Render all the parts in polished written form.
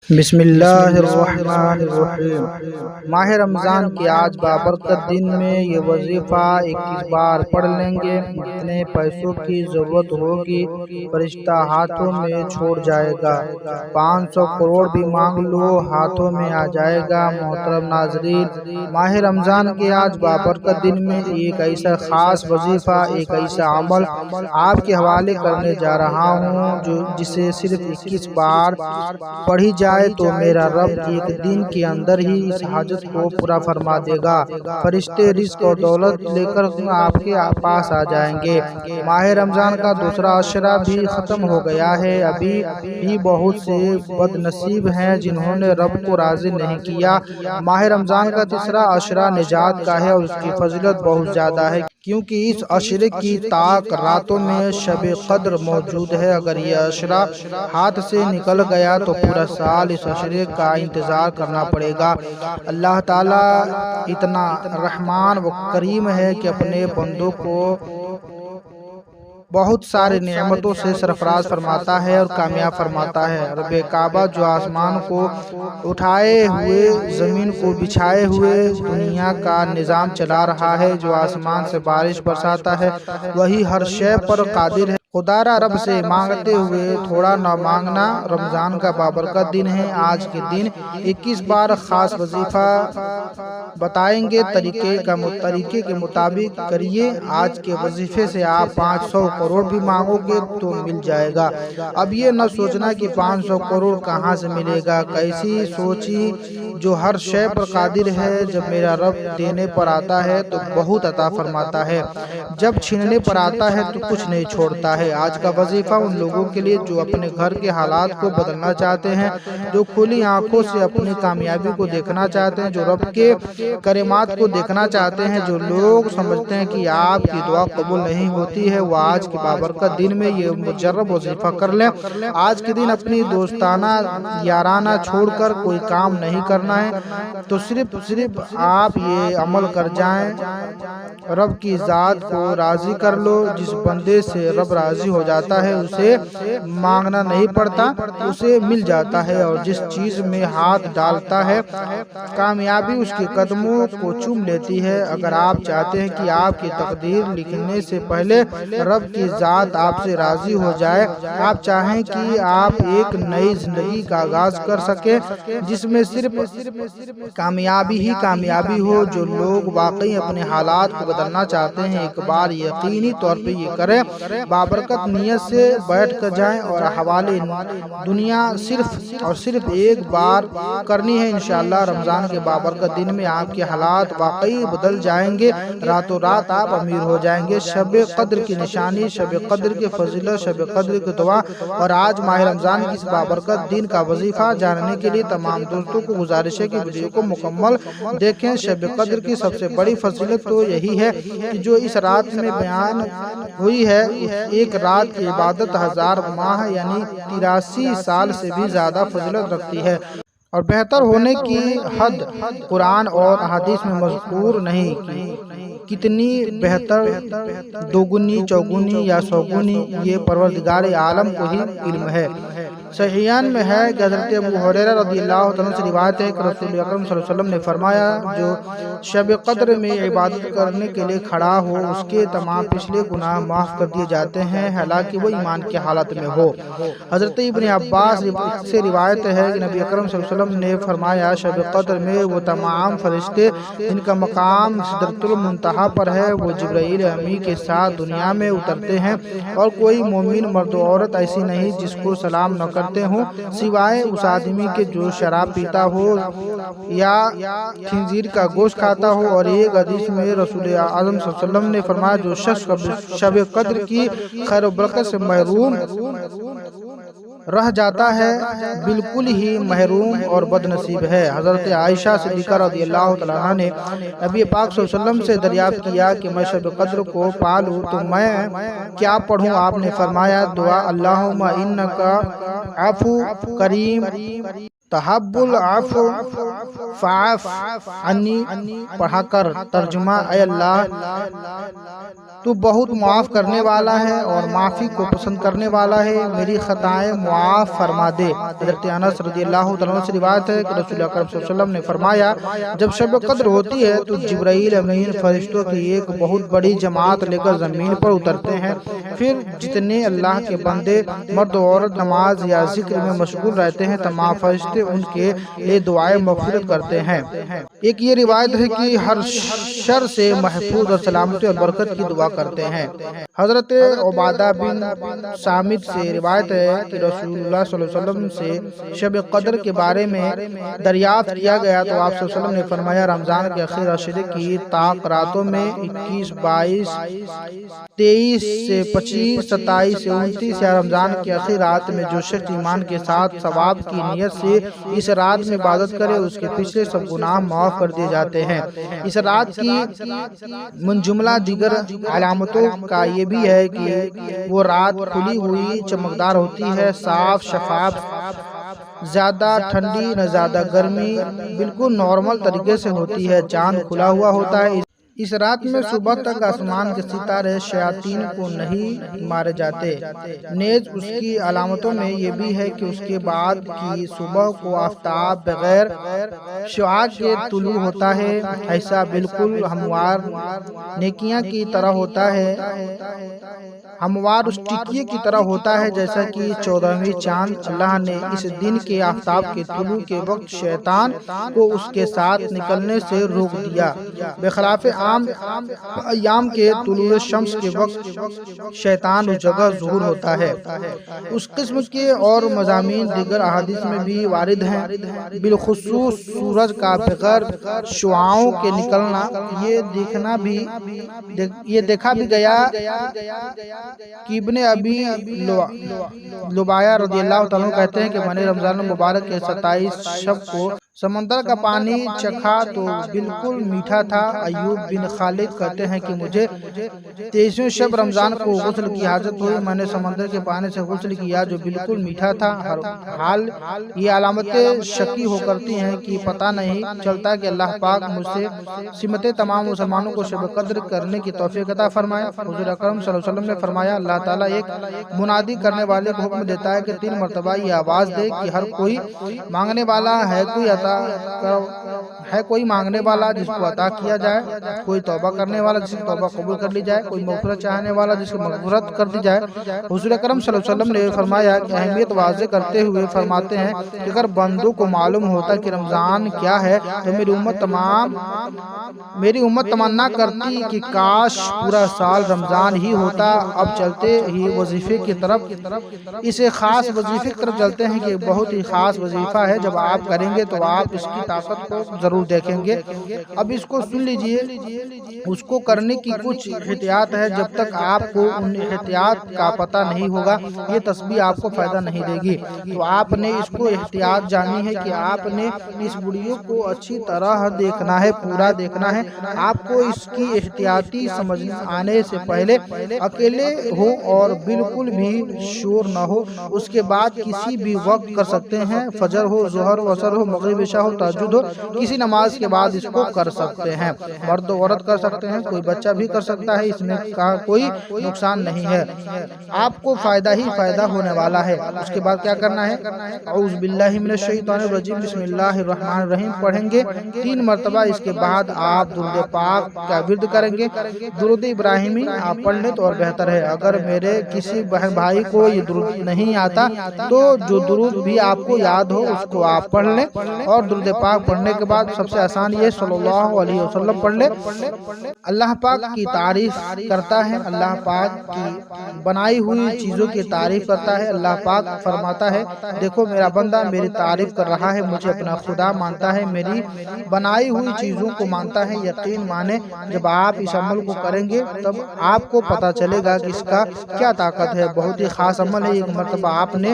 بسم اللہ الرحمن الرحیم۔ ماہ رمضان کے آج بابرکت دن میں یہ وظیفہ 21 بار پڑھ لیں گے۔ جتنے پیسوں کی ضرورت ہوگی فرشتہ ہاتھوں میں چھوڑ جائے گا۔ 500 کروڑ بھی مانگ لو ہاتھوں میں آ جائے گا۔ محترم ناظرین، ماہ رمضان کے آج بابرکت دن میں ایک ایسا خاص وظیفہ، ایک ایسا عمل آپ کے حوالے کرنے جا رہا ہوں جسے صرف 21 بار پڑھی جائے تو میرا رب ایک دن کے اندر ہی اس حاجت کو پورا فرما دے گا۔ فرشتے رزق اور دولت لے کر آپ کے پاس آ جائیں گے۔ ماہ رمضان کا دوسرا عشرہ بھی ختم ہو گیا ہے۔ ابھی بھی بہت سے بد نصیب ہیں جنہوں نے رب کو راضی نہیں کیا۔ ماہ رمضان کا تیسرا عشرہ نجات کا ہے اور اس کی فضیلت بہت زیادہ ہے، کیونکہ اس عشرے کی طاق راتوں میں شب قدر موجود ہے۔ اگر یہ عشرہ ہاتھ سے نکل گیا تو پورا سال اس عشرے کا انتظار کرنا پڑے گا۔ اللہ تعالیٰ اتنا رحمان و کریم ہے کہ اپنے بندوں کو بہت سارے نعمتوں سے سرفراز فرماتا ہے اور کامیاب فرماتا ہے۔ رب کعبہ جو آسمان کو اٹھائے ہوئے زمین کو بچھائے ہوئے دنیا کا نظام چلا رہا ہے، جو آسمان سے بارش برساتا ہے، وہی ہر شے پر قادر ہے۔ خدا را رب سے مانگتے ہوئے تھوڑا نہ مانگنا۔ رمضان کا بابرکت دن ہے۔ آج کے دن 21 بار خاص وظیفہ بتائیں گے، طریقے کے مطابق کریے۔ آج کے وظیفے سے آپ 500 کروڑ بھی مانگو گے تو مل جائے گا۔ اب یہ نہ سوچنا کہ 500 کروڑ کہاں سے ملے گا، کیسی سوچی جو ہر شے پر قادر ہے۔ جب میرا رب دینے پر آتا ہے تو بہت عطا فرماتا ہے، جب چھیننے پر آتا ہے تو کچھ نہیں چھوڑتا ہے۔ آج کا وظیفہ ان لوگوں کے لیے جو اپنے گھر کے حالات کو بدلنا چاہتے ہیں، جو کھلی آنکھوں سے اپنی کامیابی کو دیکھنا چاہتے ہیں، جو رب کے کرامات کو دیکھنا چاہتے ہیں، جو لوگ سمجھتے ہیں کہ آپ کی دعا قبول نہیں ہوتی ہے، وہ آج کے بابرکت دن میں یہ مجرب وظیفہ کر لیں۔ آج کے دن اپنی دوستانہ یارانہ چھوڑ کر کوئی کام نہیں کرنا ہے، تو صرف آپ یہ عمل کر جائیں، رب کی ذات کو راضی کر لو۔ جس بندے سے رب راضی ہو جاتا ہے اسے مانگنا نہیں پڑتا، اسے مل جاتا ہے، اور جس چیز میں ہاتھ ڈالتا ہے کامیابی اس کے قدموں کو چوم لیتی ہے۔ اگر آپ چاہتے ہیں کہ آپ کی تقدیر لکھنے سے پہلے رب کی ذات آپ سے راضی ہو جائے، آپ چاہیں کہ آپ ایک نئی زندگی کا آغاز کر سکیں جس میں صرف کامیابی ہی کامیابی ہو، جو لوگ واقعی اپنے حالات کو بدلنا چاہتے ہیں، ایک بار یقینی طور پہ یہ کریں، بابرکت نیت سے بیٹھ کر جائیں اور حوالے دنیا صرف ایک بار کرنی ہے۔ انشاءاللہ رمضان کے بابرکت دن میں آپ کے حالات واقعی بدل جائیں گے، راتوں رات آپ امیر ہو جائیں گے۔ شب قدر کی نشانی، شب قدر کی فضیلت، شب قدر کی دعا اور آج ماہ رمضان کی اس بابرکت دن کا وظیفہ جاننے کے لیے تمام دوستوں کو گزارش ہے کہ ویڈیو کو مکمل دیکھیں۔ شب قدر کی سب سے بڑی فضیلت تو یہی ہے کہ جو اس رات میں بیان ہوئی ہے، ایک رات کی عبادت 1000 ماہ یعنی 83 سال سے بھی زیادہ فضیلت رکھتی ہے، اور بہتر ہونے کی حد قرآن اور احادیث میں مذکور نہیں۔ کتنی بہتر، دوگنی، چوگنی یا سوگنی، یہ پروردگار عالم کو ہی علم ہے۔ صحیحین میں ہے کہ حضرت ابو ہریرہ رضی اللہ عنہ سے روایت ہے کہ رسول اکرم صلی اللہ علیہ وسلم نے فرمایا، جو شب قدر میں عبادت کرنے کے لیے کھڑا ہو اس کے تمام پچھلے گناہ معاف کر دیے جاتے ہیں، حالانکہ وہ ایمان کی حالت میں ہو۔ حضرت ابن عباس سے روایت ہے کہ نبی اکرم صلی اللہ علیہ وسلم نے فرمایا، شب قدر میں وہ تمام فرشتے جن کا مقام سدرۃ المنتہا پر ہے، وہ جبرائیل امی کے ساتھ دنیا میں اترتے ہیں، اور کوئی مومن مرد و عورت ایسی نہیں جس کو سلام نہ کرتے ہوں، سوائے اس آدمی کے جو شراب پیتا ہو یا خنزیر کا گوشت کھاتا ہو۔ اور ایک حدیث میں رسول اعظم صلی اللہ علیہ وسلم نے فرمایا، جو شخص شب قدر کی خیر و برکت سے محروم رہ جاتا ہے بالکل ہی محروم اور بد نصیب ہے۔ حضرت عائشہ صدیقہ رضی اللہ تعالیٰ عنہا نے نبی پاک صلی اللہ علیہ وسلم سے دریافت کیا کہ میں شب قدر کو پالوں تو میں کیا پڑھوں؟ آپ نے فرمایا، دعا اللہم انکا عفو کریم تحب العفو فاعف عنی پڑھا کر ترجمہ، اے اللہ تو بہت معاف کرنے والا ہے اور معافی کو پسند کرنے والا ہے، میری خطائیں معاف فرما دے۔ حضرت انس رضی اللہ تعالیٰ سے روایت ہے کہ رسول اکرم صلی اللہ علیہ وسلم نے فرمایا، جب شب قدر ہوتی ہے تو جبرائیل امین فرشتوں کی ایک بہت بڑی جماعت لے کر زمین پر اترتے ہیں، پھر جتنے اللہ کے بندے مرد و عورت نماز یا ذکر میں مشغول رہتے ہیں تمام فرشتے ان کے لیے دعائیں مغفرت کرتے ہیں۔ ایک یہ روایت ہے کہ ہر شر سے محفوظ اور سلامتی اور برکت کی دعا کرتے ہیں۔ حضرت عبادہ بن صامت سے روایت ہے کہ رسول اللہ صلی اللہ علیہ وسلم سے شب قدر کے بارے میں دریافت کیا گیا تو آپ صلی اللہ علیہ وسلم نے فرمایا، رمضان کے آخر عشرے کی طاق راتوں میں 21، 22، 23 سے 25، 27 سے 29 یا رمضان کی آخری رات میں جو شخص ایمان کے ساتھ ثواب کی نیت سے اس رات میں عبادت کرے اس کے پچھلے سب گناہ معاف کر دیے جاتے ہیں۔ اس رات کی من جملہ دیگر علامتوں کا یہ بھی ہے کہ وہ رات کھلی ہوئی چمکدار ہوتی ہے، صاف شفاف، زیادہ ٹھنڈی نہ زیادہ گرمی، بالکل نارمل طریقے سے ہوتی ہے، چاند کھلا ہوا ہوتا ہے۔ اس رات میں صبح تک آسمان کے ستارے شیاطین کو نہیں مارے جاتے۔ نیز اس کی علامتوں میں یہ بھی ہے کہ اس کے بعد کی صبح کو آفتاب بغیر شعاع کے طلوع ہوتا ہے، ایسا بالکل ہموار نیکیاں کی طرح ہوتا ہے، ہموار اس ٹکیے کی طرح ہوتا ہے جیسا کہ 14ویں چاند۔ اللہ نے اس دن کے آفتاب کے طلوع کے وقت شیطان کو اس کے ساتھ نکلنے سے روک دیا، بخلاف عام ایام کے طلوع شمس کے وقت شیطان اس جگہ ظہور ہوتا ہے۔ اس قسم کے اور مضامین دیگر احادیث میں بھی وارد ہیں، بالخصوص سورج کا بغیر شعاعوں کے نکلنا۔ یہ دیکھا بھی گیا کہ ابن ابی لبایا رضی اللہ تعالیٰ کہتے ہیں کہ میں نے رمضان مبارک کے 27 شب کو سمندر کا پانی چکھا تو بالکل میٹھا تھا۔ ایوب بن خالد کہتے ہیں کہ مجھے 23ویں شب رمضان کو غسل کی حاجت ہوئی، میں نے سمندر کے پانی سے غسل کیا جو بالکل میٹھا تھا۔ ہر حال یہ علامتیں شکی ہو کرتی ہیں کہ پتہ نہیں چلتا کہ اللہ پاک مجھ سے سمت تمام مسلمانوں کو شب قدر کرنے کی توفیق عطا فرمائے۔ حضور اکرم صلی اللہ علیہ وسلم نے فرمایا، اللہ تعالیٰ ایک منادی کرنے والے کو حکم دیتا ہے کہ 3 مرتبہ یہ آواز دے کہ ہر کوئی مانگنے والا ہے، کوئی مانگنے والا جس کو عطا کیا جائے، کوئی توبہ کرنے والا جس کی توبہ قبول کر لی جائے، کوئی مغفرت چاہنے والا جس کی مغفرت کر دی جائے۔ حضور اکرم صلی اللہ علیہ وسلم نے فرمایا کہ اہمیت واضح کرتے ہوئے فرماتے ہیں کہ اگر بندوں کو معلوم ہوتا کہ رمضان کیا ہے تو میری امت تمنا کرتی کہ کاش پورا سال رمضان ہی ہوتا۔ اب چلتے ہی وظیفے کی طرف، اسے خاص وظیفے کی طرف چلتے ہیں کہ بہت ہی خاص وظیفہ ہے، جب آپ کریں گے تو آپ اس کی طاقت کو ضرور دیکھیں گے۔ اب اس کو سن لیجئے، اس کو کرنے کی کچھ احتیاط ہے، جب تک آپ کو ان احتیاط کا پتہ نہیں ہوگا یہ تسبیح آپ کو فائدہ نہیں دے گی۔ تو آپ نے اس کو احتیاط جانی ہے کہ آپ نے اس ویڈیو کو اچھی طرح دیکھنا ہے، پورا دیکھنا ہے۔ آپ کو اس کی احتیاطی سمجھ آنے سے پہلے اکیلے ہو اور بالکل بھی شور نہ ہو، اس کے بعد کسی بھی وقت کر سکتے ہیں، فجر ہو، ظہر ہو، عصر ہو، مغرب، عشاء ہو، تہجد ہو، کسی نماز کے بعد اس کو کر سکتے ہیں۔ مرد و عورت کر سکتے ہیں، کوئی بچہ بھی کر سکتا ہے، اس میں کوئی نقصان نہیں ہے، آپ کو فائدہ ہی فائدہ ہونے والا ہے۔ اس کے بعد کیا کرنا ہے؟ اعوذ باللہ من الشیطان الرجیم، بسم اللہ الرحمن الرحیم پڑھیں گے 3 مرتبہ۔ اس کے بعد آپ درود پاک کا ورد کریں گے۔ درود ابراہیمی آپ پڑھ لیں تو اور بہتر ہے۔ اگر میرے کسی بہن بھائی کو یہ درود نہیں آتا تو جو درود بھی آپ کو یاد ہو اس کو آپ پڑھ لیں، اور درود پاک پڑھنے کے بعد سب سے آسان یہ صلی اللہ علیہ وسلم پڑھ لیں۔ اللہ پاک کی تعریف کرتا ہے، اللہ پاک کی بنائی ہوئی چیزوں کی تعریف کرتا ہے۔ اللہ پاک فرماتا ہے، دیکھو میرا بندہ میری تعریف کر رہا ہے، مجھے اپنا خدا مانتا ہے، میری بنائی ہوئی چیزوں کو مانتا ہے۔ یقین مانے جب آپ اس عمل کو کریں گے تب آپ کو پتا چلے گا کہ اس کا کیا طاقت ہے۔ بہت ہی خاص عمل ہے۔ ایک مرتبہ آپ نے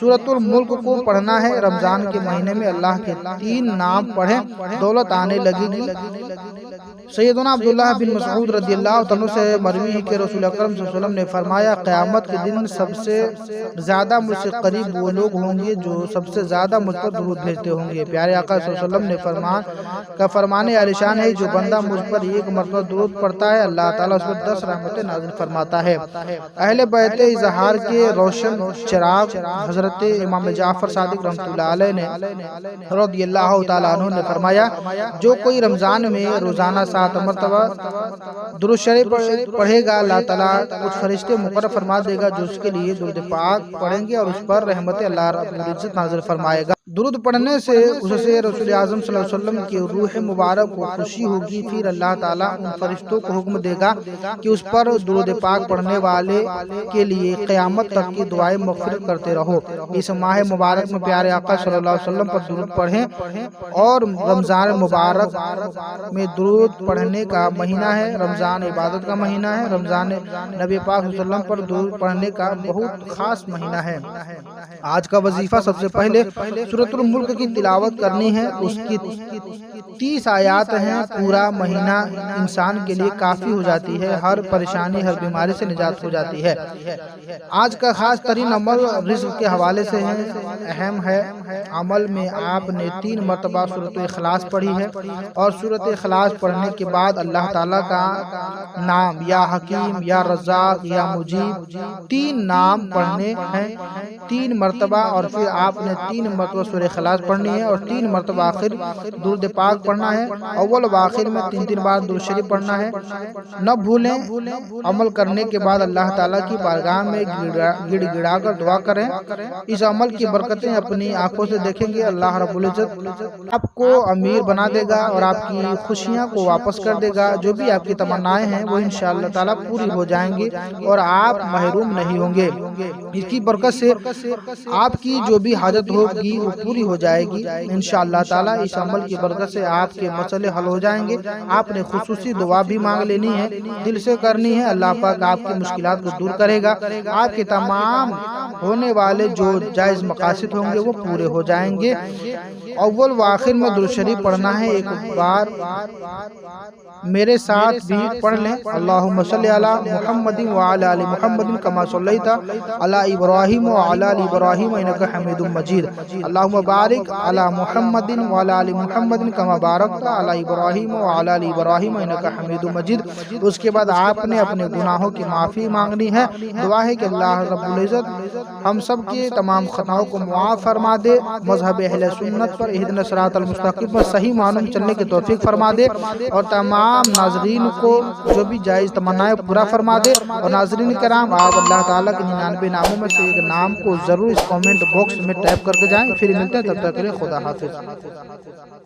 سورۃ الملک کو پڑھنا ہے۔ رمضان کے مہینے میں اللہ کے 3 نام پڑھیں، دولت آنے لگے گی۔ سیدنا عبداللہ بن مسعود رضی اللہ عنہ سے مروی ہے کہ رسول اکرم صلی اللہ علیہ وسلم نے فرمایا قیامت کے دن سب سے زیادہ مجھ سے قریب وہ لوگ ہوں گے جو سب سے زیادہ مجھ پر درود بھیجتے ہوں گے۔ پیارے آقا صلی اللہ علیہ وسلم نے فرمانے عالیشان ہے جو بندہ مجھ پر ایک مرتبہ درود پڑھتا ہے اللہ تعالیٰ اس پر 10 رحمتیں نازل فرماتا ہے۔ اہل بیت اظہار کے روشن چراغ حضرت امام جعفر صادق رحمۃ اللہ علیہ نے رضی اللہ تعالیٰ عنہ نے فرمایا جو کوئی رمضان میں روزانہ 7 مرتبہ درود شریف پڑھے گا اللہ تعالیٰ کچھ فرشتے مقرر فرما دے گا جو اس کے لیے درود پاک پڑھیں گے اور اس پر رحمت اللہ رب العزت نازل فرمائے گا۔ درود پڑھنے سے اس سے رسول اعظم صلی اللہ علیہ وسلم کی روح مبارک کو خوشی ہوگی، پھر اللہ تعالیٰ ان فرشتوں کو حکم دے گا کہ اس پر درود پاک پڑھنے والے کے لیے قیامت تک کی دعائیں مغفرت کرتے رہو۔ اس ماہ مبارک میں پیارے آقا صلی اللہ علیہ وسلم پر درود پڑھیں اور رمضان مبارک میں درود پڑھنے کا مہینہ ہے، رمضان عبادت کا مہینہ ہے، رمضان نبی پاک صلی اللہ علیہ وسلم پر درود پڑھنے کا بہت خاص مہینہ ہے۔ آج کا وظیفہ سب سے پہلے سورۃ الملک کی تلاوت کرنی ہے، اس کی 30 آیات ہیں، پورا مہینہ انسان کے لیے کافی ہو جاتی ہے، ہر پریشانی ہر بیماری سے نجات ہو جاتی ہے۔ آج کا خاص ترین عمل رزق کے حوالے سے ہے، اہم ہے۔ عمل میں آپ نے 3 مرتبہ سورۃ اخلاص پڑھی ہے اور سورۃ اخلاص پڑھنے کے بعد اللہ تعالیٰ کا نام یا حکیم یا رزاق یا مجیب 3 نام پڑھنے ہیں 3 مرتبہ، اور پھر آپ نے 3 مرتبہ سورۃ اخلاص پڑھنی ہے اور 3 مرتبہ آخر درود پاک پڑھنا ہے۔ اول و آخر میں 3 بار درود شریف پڑھنا ہے۔ نہ بھولیں عمل کرنے کے بعد اللہ تعالیٰ کی بارگاہ میں گڑ گڑا کر دعا کریں، اس عمل کی برکتیں اپنی آنکھوں سے دیکھیں گے۔ اللہ رب العزت آپ کو امیر بنا دے گا اور آپ کی خوشیاں کو واپس کر دے گا، جو بھی آپ کی تمنائیں ہیں وہ انشاءاللہ تعالیٰ پوری ہو جائیں گی اور آپ محروم نہیں ہوں گے۔ اس کی برکت سے آپ کی جو بھی حاجت ہوگی وہ پوری ہو جائے گی انشاءاللہ تعالیٰ۔ اس عمل کی برکت سے آپ کے مسئلے حل ہو جائیں گے۔ آپ نے خصوصی دعا بھی مانگ لینی ہے، دل سے کرنی ہے، اللہ پاک آپ کی مشکلات کو دور کرے گا، آپ کے تمام ہونے والے جو جائز مقاصد ہوں گے وہ پورے ہو جائیں گے۔ اول و آخر میں درود شریف پڑھنا ہے، ایک بار میرے ساتھ بھی پڑھ لیں۔ اللہم صلی علی محمد وعلی آل محمد کما صلیت علی ابراہیم وعلی آل ابراہیم انک حمید مجید۔ اللہم بارک علی محمد وعلی آل محمد کما بارکت علی ابراہیم وعلی آل ابراہیم انک حمید مجید۔ اس کے بعد آپ نے اپنے گناہوں کی معافی مانگنی ہے۔ دعا ہے کہ اللہ رب العزت ہم سب کی تمام خطاؤں کو معاف فرما دے، مذہب اہل سنت پر اہدنا الصراط المستقیم پر صحیح معنوں میں چلنے کی توفیق فرما دے، اور تمام ناظرین کو جو بھی جائز تمنائیں پورا فرما دے۔ اور ناظرین کرام آپ اللہ تعالیٰ کے 99 ناموں میں سے ایک نام کو ضرور اس کومنٹ باکس میں ٹائپ کر کے جائیں۔ پھر ملتے ہیں، تب تک کے لیے خدا حافظ۔